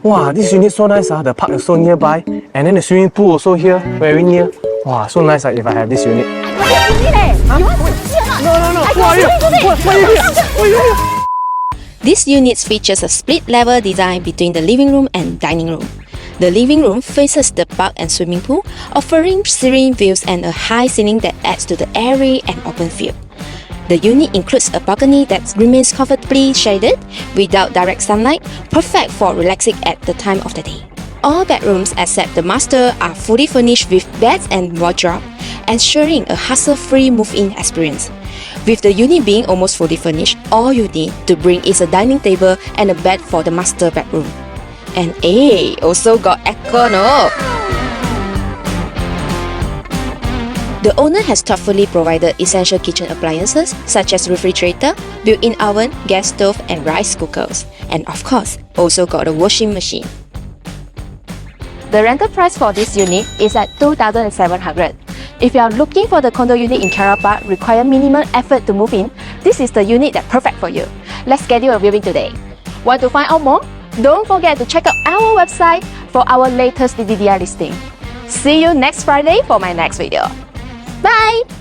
Wow, this unit so nice. The park is so nearby. And then the swimming pool also here, very near. Wow, so nice if I have this unit. This unit features a split-level design between the living room and dining room. The living room faces the park and swimming pool, offering serene views and a high ceiling that adds to the airy and open feel. The unit includes a balcony that remains comfortably shaded without direct sunlight, perfect for relaxing at the time of the day. All bedrooms except the master are fully furnished with beds and wardrobe, ensuring a hassle-free move-in experience. With the unit being almost fully furnished, all you need to bring is a dining table and a bed for the master bedroom. And also got aircon. The owner has thoughtfully provided essential kitchen appliances such as refrigerator, built-in oven, gas stove and rice cookers. And of course, also got a washing machine. The rental price for this unit is at $2,700. If you are looking for the condo unit in Kiara Park require minimum effort to move in, this is the unit that's perfect for you. Let's schedule a viewing today. Want to find out more? Don't forget to check out our website for our latest TTDI listing. See you next Friday for my next video. Bye!